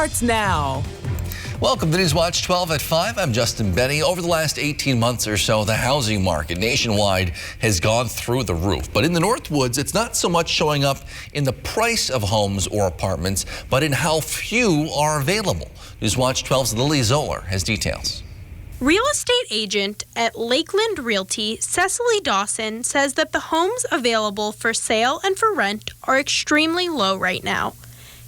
starts now. Welcome to Newswatch 12 at 5. I'm Justin Benny. Over the last 18 months or so, the housing market nationwide has gone through the roof. But in the Northwoods, it's not so much showing up in the price of homes or apartments, but in how few are available. Newswatch 12's Lily Zoller has details. Real estate agent at Lakeland Realty, Cecily Dawson, says that the homes available for sale and for rent are extremely low right now.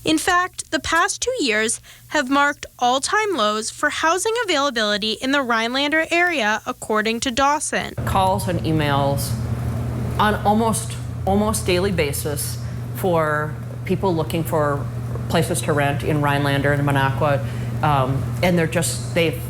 In fact, the past 2 years have marked all-time lows for housing availability in the Rhinelander area, according to Dawson. Calls and emails on almost daily basis for people looking for places to rent in Rhinelander and Minocqua. And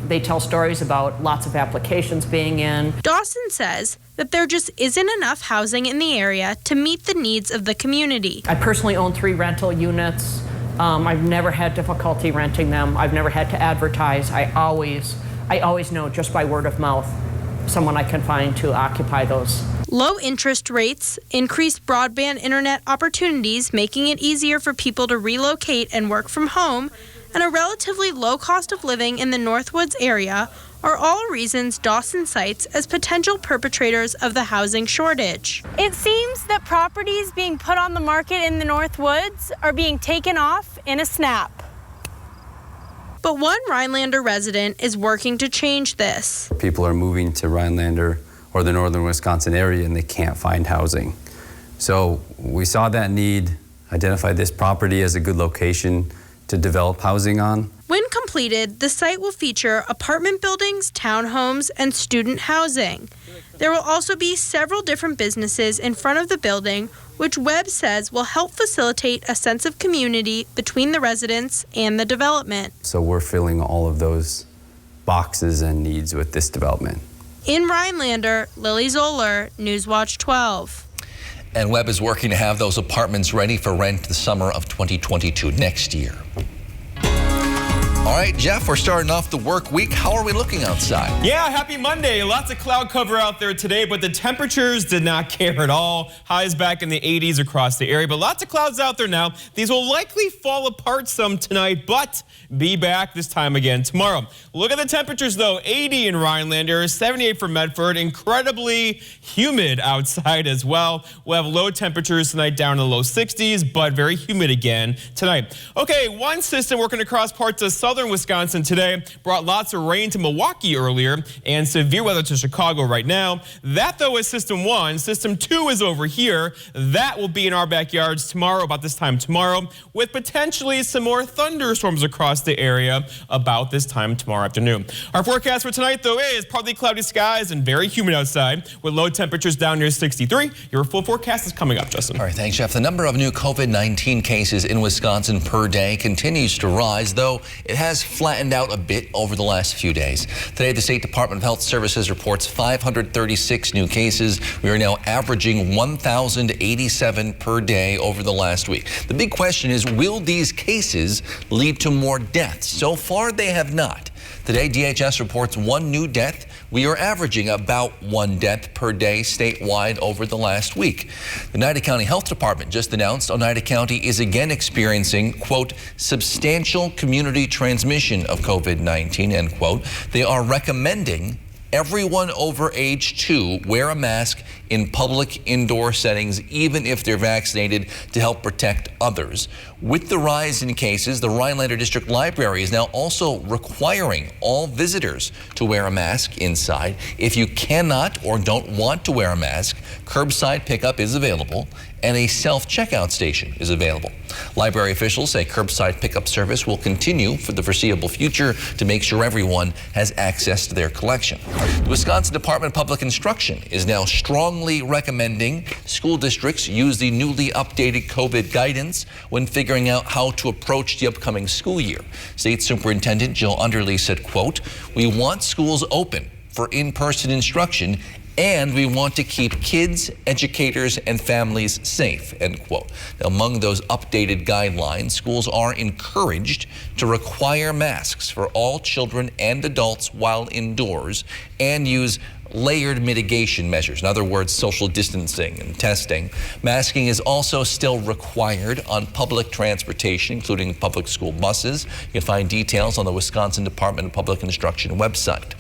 they tell stories about lots of applications being in. Dawson says that there just isn't enough housing in the area to meet the needs of the community. I personally own 3 rental units. I've never had difficulty renting them. I've never had to advertise. I always know just by word of mouth someone I can find to occupy those. Low interest rates, increased broadband internet opportunities, making it easier for people to relocate and work from home, and a relatively low cost of living in the Northwoods area are all reasons Dawson cites as potential perpetrators of the housing shortage. It seems that properties being put on the market in the Northwoods are being taken off in a snap. But one Rhinelander resident is working to change this. People are moving to Rhinelander or the northern Wisconsin area and they can't find housing. So we saw that need, identified this property as a good location to develop housing on. When completed, the site will feature apartment buildings, townhomes, and student housing. There will also be several different businesses in front of the building, which Webb says will help facilitate a sense of community between the residents and the development. So we're filling all of those boxes and needs with this development. In Rhinelander, Lily Zoller, Newswatch 12. And Webb is working to have those apartments ready for rent the summer of 2022, next year. All right, Jeff, we're starting off the work week. How are we looking outside? Yeah, happy Monday. Lots of cloud cover out there today, but the temperatures did not care at all. Highs back in the 80s across the area, but lots of clouds out there now. These will likely fall apart some tonight, but be back this time again tomorrow. Look at the temperatures, though. 80 in Rhinelander, 78 for Medford. Incredibly humid outside as well. We'll have low temperatures tonight down in the low 60s, but very humid again tonight. Okay, one system working across parts of southern Wisconsin today brought lots of rain to Milwaukee earlier and severe weather to Chicago right now. That, though, is System 1. System 2 is over here. That will be in our backyards tomorrow, about this time tomorrow, with potentially some more thunderstorms across the area about this time tomorrow afternoon. Our forecast for tonight, though, is partly cloudy skies and very humid outside with low temperatures down near 63. Your full forecast is coming up, Justin. All right, thanks, Jeff. The number of new COVID-19 cases in Wisconsin per day continues to rise, though it has flattened out a bit over the last few days. Today, the State Department of Health Services reports 536 new cases. We are now averaging 1,087 per day over the last week. The big question is, will these cases lead to more deaths? So far, they have not. Today, DHS reports 1 new death. We are averaging about 1 death per day statewide over the last week. The Oneida County Health Department just announced Oneida County is again experiencing, quote, substantial community transmission of COVID-19, end quote. They are recommending everyone over age 2 wear a mask in public indoor settings, even if they're vaccinated, to help protect others. With the rise in cases, the Rhinelander District Library is now also requiring all visitors to wear a mask inside. If you cannot or don't want to wear a mask, curbside pickup is available and a self-checkout station is available. Library officials say curbside pickup service will continue for the foreseeable future to make sure everyone has access to their collection. The Wisconsin Department of Public Instruction is now strongly recommending school districts use the newly updated COVID guidance when figuring out how to approach the upcoming school year. State Superintendent Jill Underly said, quote, "We want schools open for in-person instruction and we want to keep kids, educators, and families safe," end quote. Now, among those updated guidelines, schools are encouraged to require masks for all children and adults while indoors and use layered mitigation measures. In other words, social distancing and testing. Masking is also still required on public transportation, including public school buses. You can find details on the Wisconsin Department of Public Instruction website.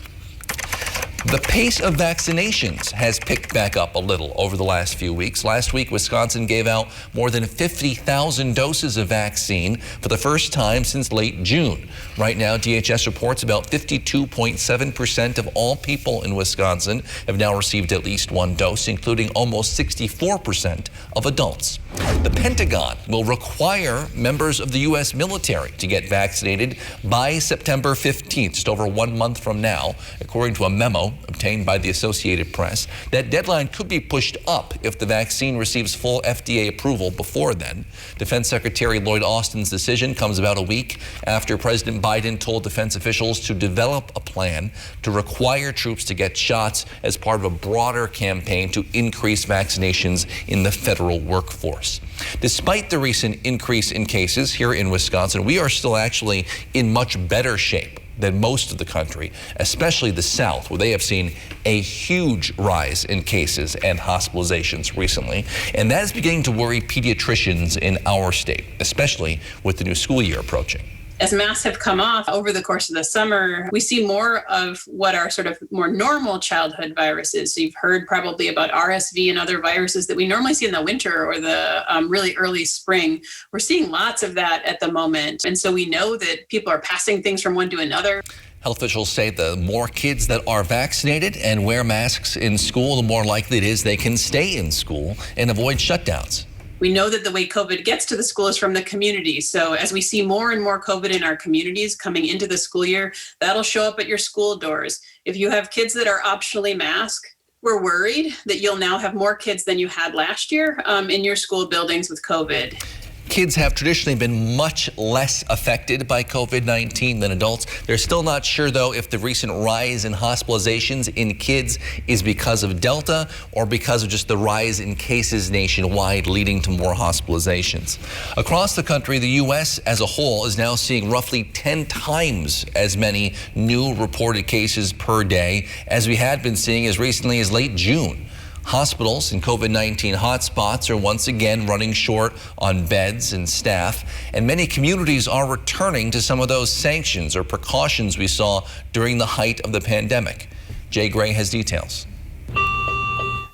The pace of vaccinations has picked back up a little over the last few weeks. Last week, Wisconsin gave out more than 50,000 doses of vaccine for the first time since late June. Right now, DHS reports about 52.7% of all people in Wisconsin have now received at least one dose, including almost 64% of adults. The Pentagon will require members of the U.S. military to get vaccinated by September 15th, just over 1 month from now, according to a memo obtained by the Associated Press. That deadline could be pushed up if the vaccine receives full FDA approval before then. Defense Secretary Lloyd Austin's decision comes about a week after President Biden told defense officials to develop a plan to require troops to get shots as part of a broader campaign to increase vaccinations in the federal workforce. Despite the recent increase in cases here in Wisconsin, we are still actually in much better shape than most of the country, especially the South, where they have seen a huge rise in cases and hospitalizations recently. And that is beginning to worry pediatricians in our state, especially with the new school year approaching. As masks have come off over the course of the summer, we see more of what are sort of more normal childhood viruses. So you've heard probably about RSV and other viruses that we normally see in the winter or the really early spring. We're seeing lots of that at the moment. And so we know that people are passing things from one to another. Health officials say the more kids that are vaccinated and wear masks in school, the more likely it is they can stay in school and avoid shutdowns. We know that the way COVID gets to the school is from the community. So as we see more and more COVID in our communities coming into the school year, that'll show up at your school doors. If you have kids that are optionally masked, we're worried that you'll now have more kids than you had last year in your school buildings with COVID. Kids have traditionally been much less affected by COVID-19 than adults. They're still not sure, though, if the recent rise in hospitalizations in kids is because of Delta or because of just the rise in cases nationwide leading to more hospitalizations. Across the country, the U.S. as a whole is now seeing roughly 10 times as many new reported cases per day as we had been seeing as recently as late June. Hospitals and COVID-19 hotspots are once again running short on beds and staff, and many communities are returning to some of those sanctions or precautions we saw during the height of the pandemic. Jay Gray has details.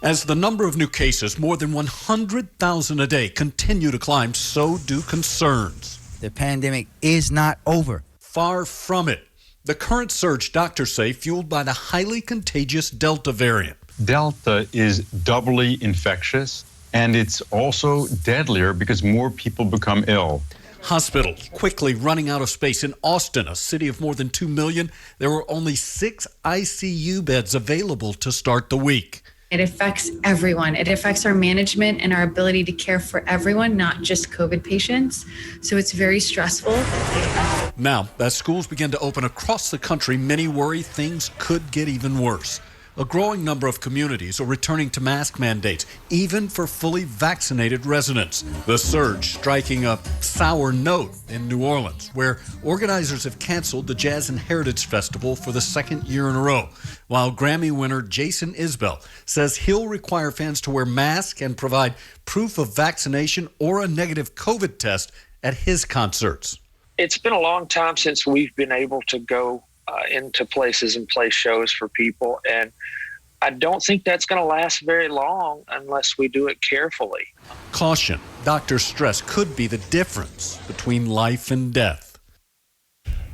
As the number of new cases, more than 100,000 a day, continue to climb, so do concerns. The pandemic is not over. Far from it. The current surge, doctors say, fueled by the highly contagious Delta variant. Delta is doubly infectious, and it's also deadlier because more people become ill. Hospitals quickly running out of space. In Austin, a city of more than 2 million, there were only 6 ICU beds available to start the week. It affects everyone. It affects our management and our ability to care for everyone, not just COVID patients. So it's very stressful. Now, as schools begin to open across the country, many worry things could get even worse. A growing number of communities are returning to mask mandates, even for fully vaccinated residents. The surge striking a sour note in New Orleans, where organizers have canceled the Jazz and Heritage Festival for the second year in a row, while Grammy winner Jason Isbell says he'll require fans to wear masks and provide proof of vaccination or a negative COVID test at his concerts. It's been a long time since we've been able to go into places and play shows for people. And I don't think that's going to last very long unless we do it carefully. Caution, doctors stress, could be the difference between life and death.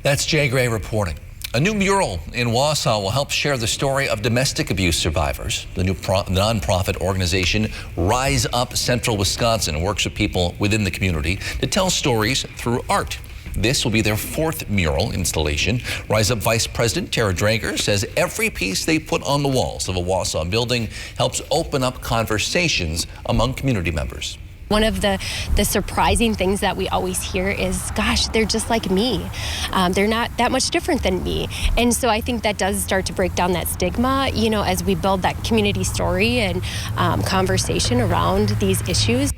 That's Jay Gray reporting. A new mural in Wausau will help share the story of domestic abuse survivors. The new nonprofit organization Rise Up Central Wisconsin works with people within the community to tell stories through art. This will be their 4th mural installation. Rise Up Vice President Tara Drager says every piece they put on the walls of a Wausau building helps open up conversations among community members. One of the surprising things that we always hear is, gosh, they're just like me. They're not that much different than me. And so I think that does start to break down that stigma, as we build that community story and conversation around these issues.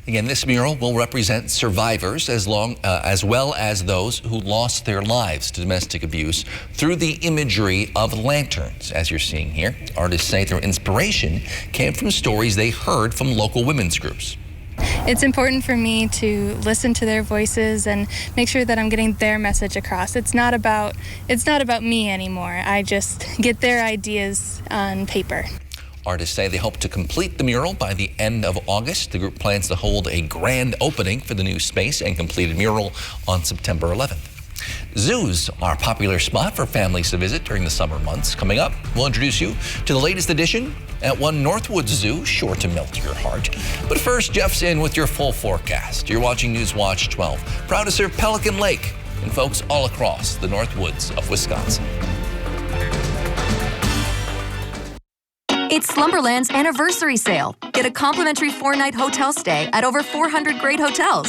Again, this mural will represent survivors as well as those who lost their lives to domestic abuse through the imagery of lanterns, as you're seeing here. Artists say their inspiration came from stories they heard from local women's groups. It's important for me to listen to their voices and make sure that I'm getting their message across. It's not about me anymore. I just get their ideas on paper. Artists say they hope to complete the mural by the end of August. The group plans to hold a grand opening for the new space and completed mural on September 11th. Zoos are a popular spot for families to visit during the summer months. Coming up, we'll introduce you to the latest addition at one Northwood Zoo, sure to melt your heart. But first, Jeff's in with your full forecast. You're watching News Watch 12, proud to serve Pelican Lake and folks all across the Northwoods of Wisconsin. It's Slumberland's anniversary sale. Get a complimentary 4-night hotel stay at over 400 great hotels.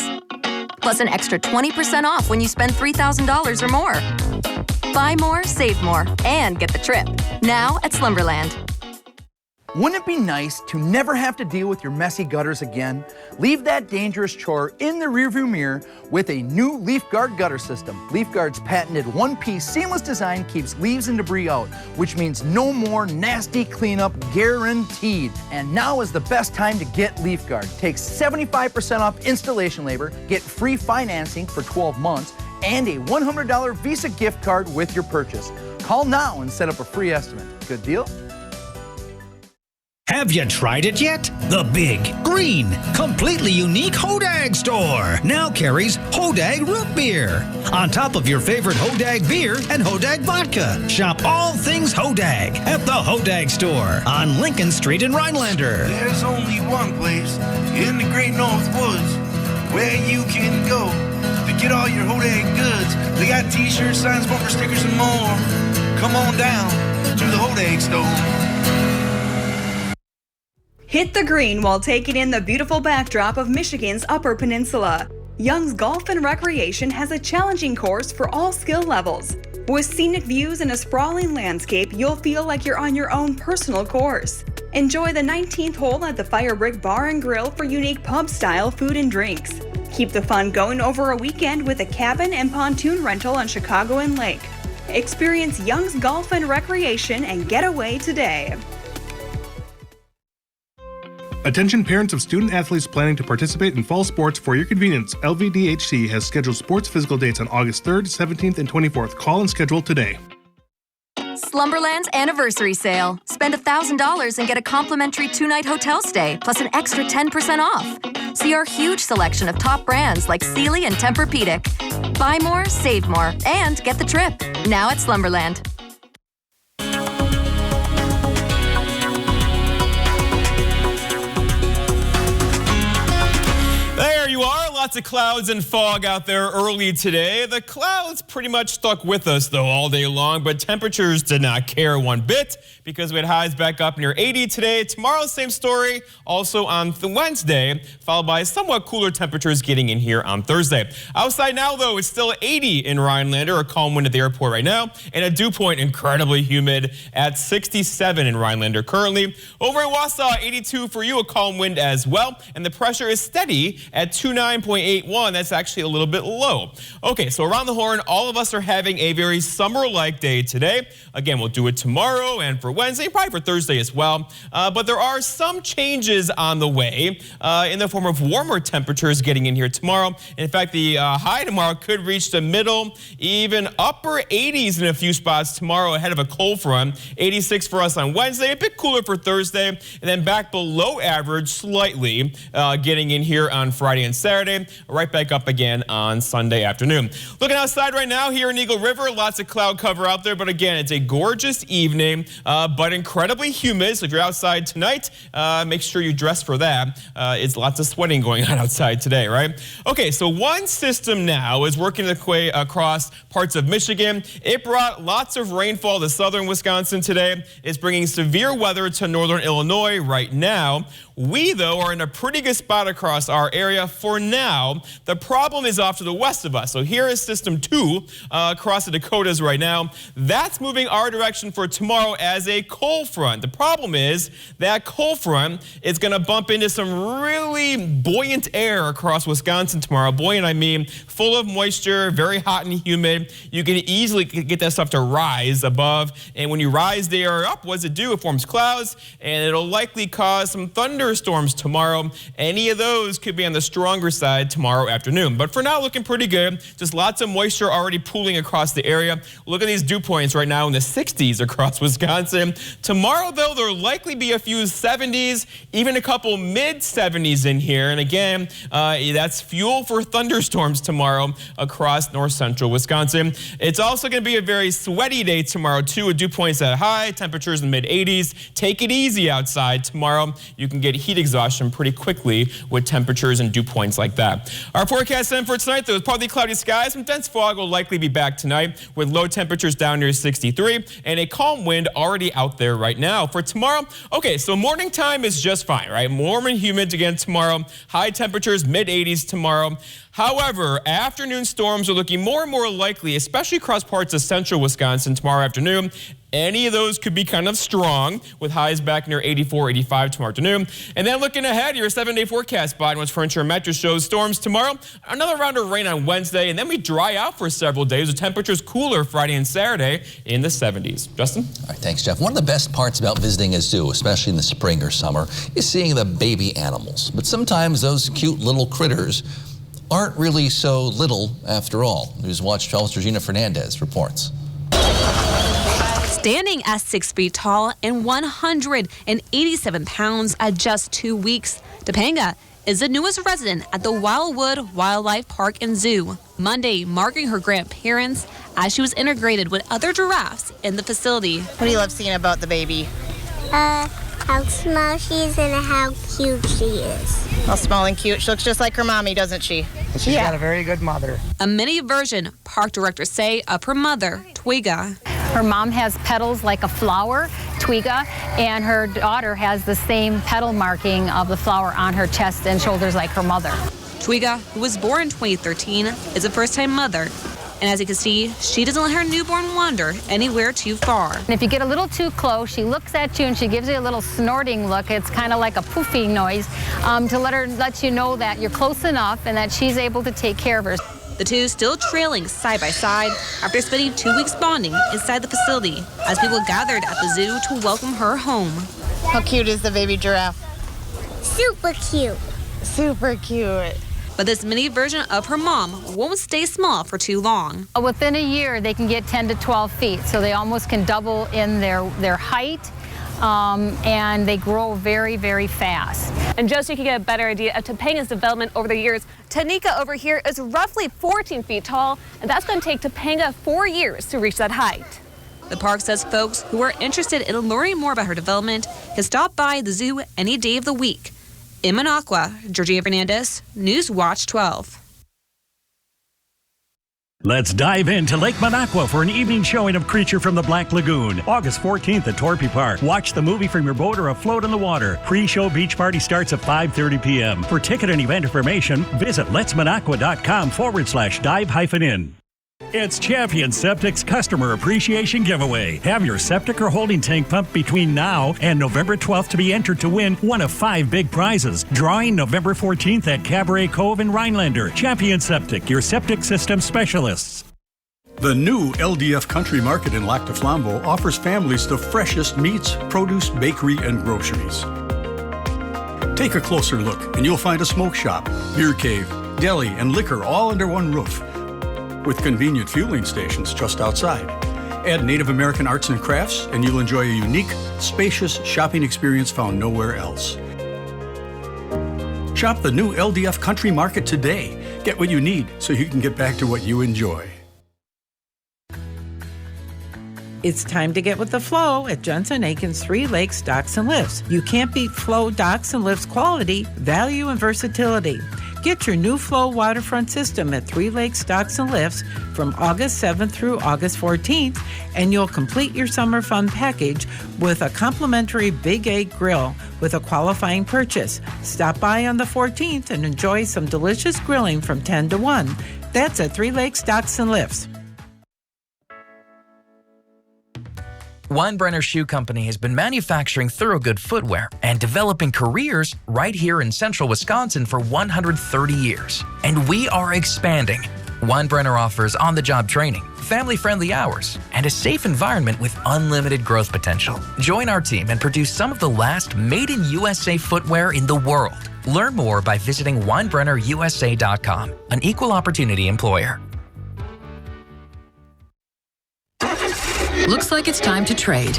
Plus an extra 20% off when you spend $3,000 or more. Buy more, save more, and get the trip. Now at Slumberland. Wouldn't it be nice to never have to deal with your messy gutters again? Leave that dangerous chore in the rearview mirror with a new LeafGuard gutter system. LeafGuard's patented one-piece seamless design keeps leaves and debris out, which means no more nasty cleanup guaranteed. And now is the best time to get LeafGuard. Take 75% off installation labor, get free financing for 12 months, and a $100 Visa gift card with your purchase. Call now and set up a free estimate. Good deal? Have you tried it yet? The big, green, completely unique Hodag store now carries Hodag root beer. On top of your favorite Hodag beer and Hodag vodka. Shop all things Hodag at the Hodag store on Lincoln Street in Rhinelander. There's only one place in the great North Woods where you can go to get all your Hodag goods. They got t-shirts, signs, bumper stickers, and more. Come on down to the Hodag store. Hit the green while taking in the beautiful backdrop of Michigan's Upper Peninsula. Young's Golf and Recreation has a challenging course for all skill levels. With scenic views and a sprawling landscape, you'll feel like you're on your own personal course. Enjoy the 19th hole at the Fire Brick Bar and Grill for unique pub-style food and drinks. Keep the fun going over a weekend with a cabin and pontoon rental on Chicago and Lake. Experience Young's Golf and Recreation and get away today. Attention parents of student athletes planning to participate in fall sports. For your convenience, LVDHC has scheduled sports physical dates on August 3rd, 17th, and 24th. Call and schedule today. Slumberland's anniversary sale. Spend $1,000 and get a complimentary 2-night hotel stay, plus an extra 10% off. See our huge selection of top brands like Sealy and Tempur-Pedic. Buy more, save more, and get the trip. Now at Slumberland. There you are. Lots of clouds and fog out there early today. The clouds pretty much stuck with us, though, all day long, but temperatures did not care one bit because we had highs back up near 80 today. Tomorrow, same story, also on Wednesday, followed by somewhat cooler temperatures getting in here on Thursday. Outside now, though, it's still 80 in Rhinelander, a calm wind at the airport right now, and a dew point incredibly humid at 67 in Rhinelander currently. Over in Wausau, 82 for you, a calm wind as well, and the pressure is steady at 29.81. That's actually a little bit low. Okay, so around the horn, all of us are having a very summer-like day today. Again, we'll do it tomorrow and for Wednesday, probably for Thursday as well. But there are some changes on the way in the form of warmer temperatures getting in here tomorrow. In fact, the high tomorrow could reach the middle, even upper 80s in a few spots tomorrow ahead of a cold front. 86 for us on Wednesday, a bit cooler for Thursday, and then back below average slightly getting in here on Friday and Saturday, right back up again on Sunday afternoon. Looking outside right now here in Eagle River, lots of cloud cover out there, but again, it's a gorgeous evening, but incredibly humid. So if you're outside tonight, make sure you dress for that. It's lots of sweating going on outside today, right? Okay, so one system now is working its way across parts of Michigan. It brought lots of rainfall to southern Wisconsin today. It's bringing severe weather to northern Illinois right now. We, though, are in a pretty good spot across our area for now. The problem is off to the west of us. So here is System 2 across the Dakotas right now. That's moving our direction for tomorrow as a cold front. The problem is that cold front is going to bump into some really buoyant air across Wisconsin tomorrow. Buoyant, I mean full of moisture, very hot and humid. You can easily get that stuff to rise above. And when you rise the air up, what does it do? It forms clouds, and it'll likely cause some thunderstorms tomorrow. Any of those could be on the stronger side tomorrow afternoon. But for now, looking pretty good. Just lots of moisture already pooling across the area. Look at these dew points right now in the 60s across Wisconsin. Tomorrow, though, there'll likely be a few 70s, even a couple mid-70s in here. And again, that's fuel for thunderstorms tomorrow across north central Wisconsin. It's also going to be a very sweaty day tomorrow, too, with dew points at high, temperatures in the mid-80s. Take it easy outside tomorrow. You can get heat exhaustion pretty quickly with temperatures and dew points like that. Our forecast then for tonight, though, is partly cloudy skies. Some dense fog will likely be back tonight with low temperatures down near 63 and a calm wind already out there right now. For tomorrow, okay, so morning time is just fine, right? Warm and humid again tomorrow. High temperatures, mid-80s tomorrow. However, afternoon storms are looking more and more likely, especially across parts of central Wisconsin tomorrow afternoon. Any of those could be kind of strong with highs back near 84, 85 tomorrow afternoon. And then looking ahead, your 7-day forecast spot in West Furniture and Mattress shows storms tomorrow, another round of rain on Wednesday, and then we dry out for several days with temperatures cooler Friday and Saturday in the 70s. Justin? All right, thanks, Jeff. One of the best parts about visiting a zoo, especially in the spring or summer, is seeing the baby animals. But sometimes those cute little critters aren't really so little after all. News Watch 12's Regina Fernandez reports. Standing at 6 feet tall and 187 pounds at just 2 weeks, Topanga is the newest resident at the Wildwood Wildlife Park and Zoo. Monday marking her grandparents as she was integrated with other giraffes in the facility. What do you love seeing about the baby? How small she is and how cute she is. How small and cute. She looks just like her mommy, doesn't she? She's got a very good mother. A mini version, park directors say, of her mother, Twiga. Her mom has petals like a flower, Twiga, and her daughter has the same petal marking of the flower on her chest and shoulders like her mother. Twiga, who was born in 2013, is a first-time mother. And as you can see, she doesn't let her newborn wander anywhere too far. And if you get a little too close, she looks at you and she gives you a little snorting look. It's kind of like a poofing noise to let you know that you're close enough and that she's able to take care of her. The two still trailing side by side after spending 2 weeks bonding inside the facility as people gathered at the zoo to welcome her home. How cute is the baby giraffe? Super cute. Super cute. But this mini version of her mom won't stay small for too long. Within a year, they can get 10 to 12 feet, so they almost can double in their height, and they grow very, very fast. And just so you can get a better idea of Topanga's development over the years, Tanika over here is roughly 14 feet tall, and that's going to take Topanga 4 years to reach that height. The park says folks who are interested in learning more about her development can stop by the zoo any day of the week. In Minocqua, Georgina Fernandez, News Watch 12. Let's dive into Lake Minocqua for an evening showing of Creature from the Black Lagoon. August 14th at Torpy Park. Watch the movie from your boat or afloat in the water. Pre-show beach party starts at 5:30 p.m. For ticket and event information, visit letsminocqua.com/dive-in. It's Champion Septic's Customer Appreciation Giveaway. Have your septic or holding tank pumped between now and November 12th to be entered to win one of 5 big prizes. Drawing November 14th at Cabaret Cove in Rhinelander. Champion Septic, your septic system specialists. The new LDF Country Market in Lac du Flambeau offers families the freshest meats, produce, bakery, and groceries. Take a closer look and you'll find a smoke shop, beer cave, deli, and liquor all under one roof, with convenient fueling stations just outside. Add Native American arts and crafts, and you'll enjoy a unique, spacious shopping experience found nowhere else. Shop the new LDF Country Market today. Get what you need so you can get back to what you enjoy. It's time to get with the flow at Johnson Aiken's 3 Lakes Docks and Lifts. You can't beat Flow Docks and Lifts quality, value, and versatility. Get your new Flow waterfront system at 3 Lakes Docks and Lifts from August 7th through August 14th, and you'll complete your summer fun package with a complimentary Big 8 grill with a qualifying purchase. Stop by on the 14th and enjoy some delicious grilling from 10 to 1. That's at 3 Lakes Docks and Lifts. Weinbrenner Shoe Company has been manufacturing Thorogood footwear and developing careers right here in central Wisconsin for 130 years. And we are expanding. Weinbrenner offers on-the-job training, family-friendly hours, and a safe environment with unlimited growth potential. Join our team and produce some of the last made-in-USA footwear in the world. Learn more by visiting WeinbrennerUSA.com, an equal opportunity employer. Looks like it's time to trade.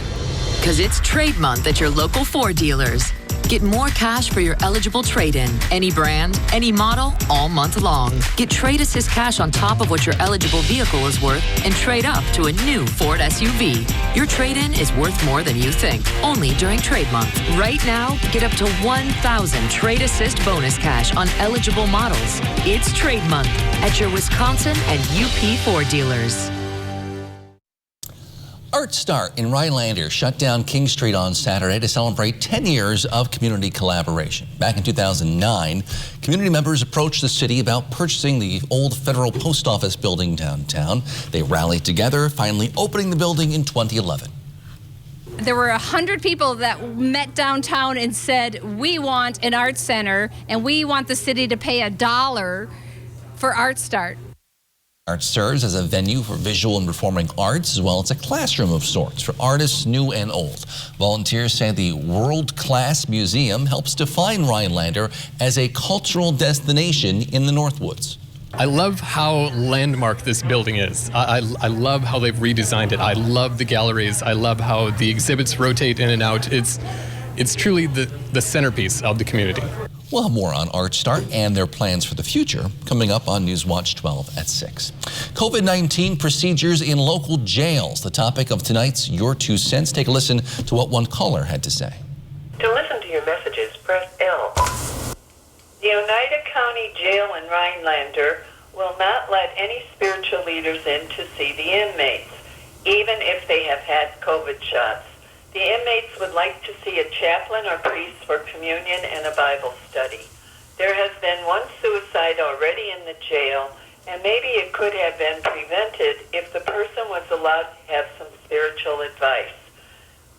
Because it's trade month at your local Ford dealers. Get more cash for your eligible trade-in. Any brand, any model, all month long. Get Trade Assist cash on top of what your eligible vehicle is worth and trade up to a new Ford SUV. Your trade-in is worth more than you think. Only during trade month. Right now, get up to $1,000 Trade Assist bonus cash on eligible models. It's trade month at your Wisconsin and UP Ford dealers. Art Start in Rhinelander shut down King Street on Saturday to celebrate 10 years of community collaboration. Back in 2009, community members approached the city about purchasing the old Federal Post Office building downtown. They rallied together, finally opening the building in 2011. There were 100 people that met downtown and said, we want an art center and we want the city to pay $1 for Art Start. Art serves as a venue for visual and performing arts, as well as a classroom of sorts for artists new and old. Volunteers say the world-class museum helps define Rhinelander as a cultural destination in the Northwoods. I love how landmark this building is. I love how they've redesigned it. I love the galleries. I love how the exhibits rotate in and out. It's truly the centerpiece of the community. We'll have more on Art Start and their plans for the future coming up on Newswatch 12 at 6. COVID-19 procedures in local jails, the topic of tonight's Your 2 Cents. Take a listen to what one caller had to say. To listen to your messages, press L. The Oneida County Jail in Rhinelander will not let any spiritual leaders in to see the inmates, even if they have had COVID shots. The inmates would like to see a chaplain or priest for communion and a Bible study. There has been one suicide already in the jail, and maybe it could have been prevented if the person was allowed to have some spiritual advice.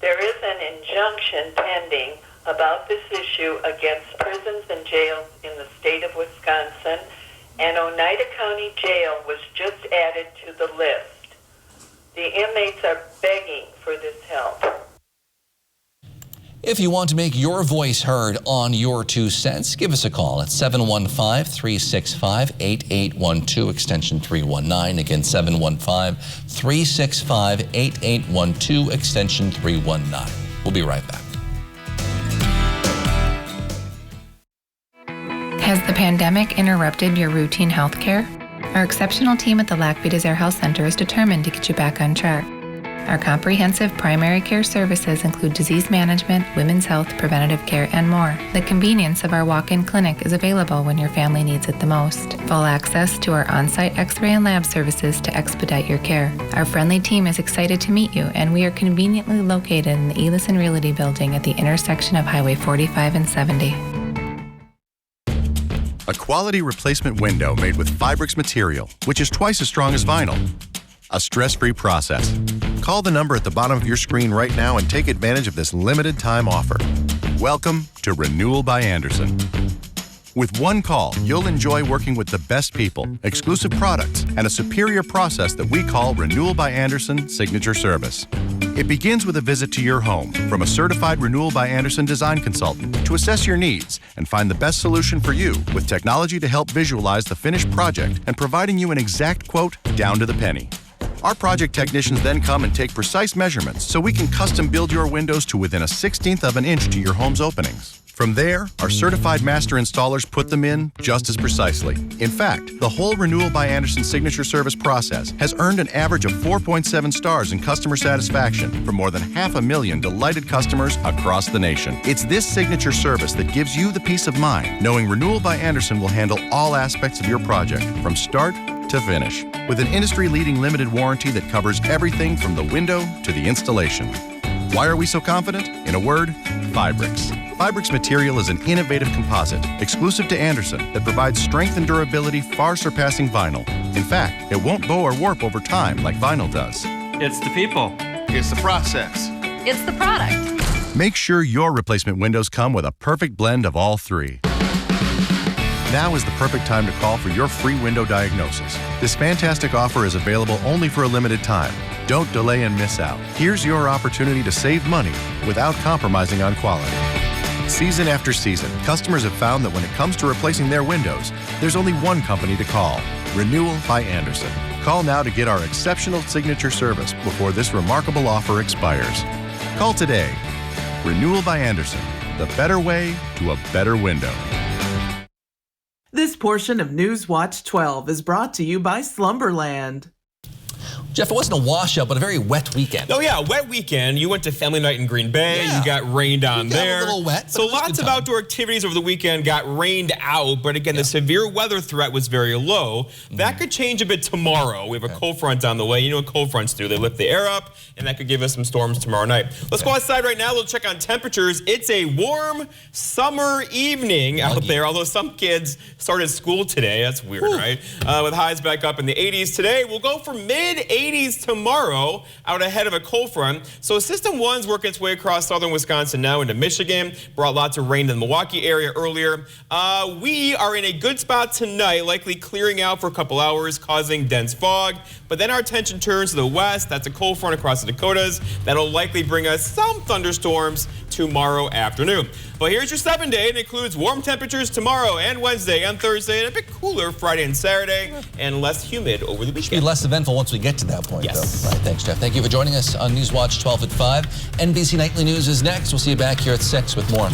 There is an injunction pending about this issue against prisons and jails in the state of Wisconsin, and Oneida County Jail was just added to the list. The inmates are begging for this help. If you want to make your voice heard on Your 2 Cents, give us a call at 715-365-8812, extension 319. Again, 715-365-8812, extension 319. We'll be right back. Has the pandemic interrupted your routine health care? Our exceptional team at the Lac-Vie Desert Health Center is determined to get you back on track. Our comprehensive primary care services include disease management, women's health, preventative care, and more. The convenience of our walk-in clinic is available when your family needs it the most. Full access to our on-site x-ray and lab services to expedite your care. Our friendly team is excited to meet you, and we are conveniently located in the Ellison Realty Building at the intersection of Highway 45 and 70. A quality replacement window made with Fibrix material, which is twice as strong as vinyl. A stress-free process. Call the number at the bottom of your screen right now and take advantage of this limited time offer. Welcome to Renewal by Andersen. With one call, you'll enjoy working with the best people, exclusive products, and a superior process that we call Renewal by Andersen Signature Service. It begins with a visit to your home from a certified Renewal by Andersen design consultant to assess your needs and find the best solution for you with technology to help visualize the finished project and providing you an exact quote down to the penny. Our project technicians then come and take precise measurements so we can custom build your windows to within a 1/16 of an inch to your home's openings. From there, our certified master installers put them in just as precisely. In fact, the whole Renewal by Andersen signature service process has earned an average of 4.7 stars in customer satisfaction from more than 500,000 delighted customers across the nation. It's this signature service that gives you the peace of mind, knowing Renewal by Andersen will handle all aspects of your project from start to finish, with an industry-leading limited warranty that covers everything from the window to the installation. Why are we so confident? In a word, Fibrix. Fibrix material is an innovative composite, exclusive to Andersen, that provides strength and durability far surpassing vinyl. In fact, it won't bow or warp over time like vinyl does. It's the people. It's the process. It's the product. Make sure your replacement windows come with a perfect blend of all three. Now is the perfect time to call for your free window diagnosis. This fantastic offer is available only for a limited time. Don't delay and miss out. Here's your opportunity to save money without compromising on quality. Season after season, customers have found that when it comes to replacing their windows, there's only one company to call, Renewal by Andersen. Call now to get our exceptional signature service before this remarkable offer expires. Call today. Renewal by Andersen, the better way to a better window. This portion of News Watch 12 is brought to you by Slumberland. Jeff, it wasn't a washout, but a very wet weekend. Oh, yeah, wet weekend. You went to family night in Green Bay. Yeah. You got rained on there. A little wet. So lots of outdoor activities over the weekend got rained out. But again, the severe weather threat was very low. That could change a bit tomorrow. We have a cold front on the way. You know what cold fronts do. They lift the air up, and that could give us some storms tomorrow night. Let's go outside right now. We'll check on temperatures. It's a warm summer evening out there, although some kids started school today. That's weird, right? With highs back up in the 80s today. We'll go for mid-80s tomorrow out ahead of a cold front. So System 1's working its way across southern Wisconsin now into Michigan. Brought lots of rain to the Milwaukee area earlier. We are in a good spot tonight, likely clearing out for a couple hours, causing dense fog. But then our attention turns to the west. That's a cold front across the Dakotas. That'll likely bring us some thunderstorms tomorrow afternoon. Well, here's your 7-day. It includes warm temperatures tomorrow and Wednesday and Thursday, and a bit cooler Friday and Saturday, and less humid over the weekend. Should be less eventful once we get to that point, though. Right, thanks, Jeff. Thank you for joining us on Newswatch 12 at 5. NBC Nightly News is next. We'll see you back here at 6 with more.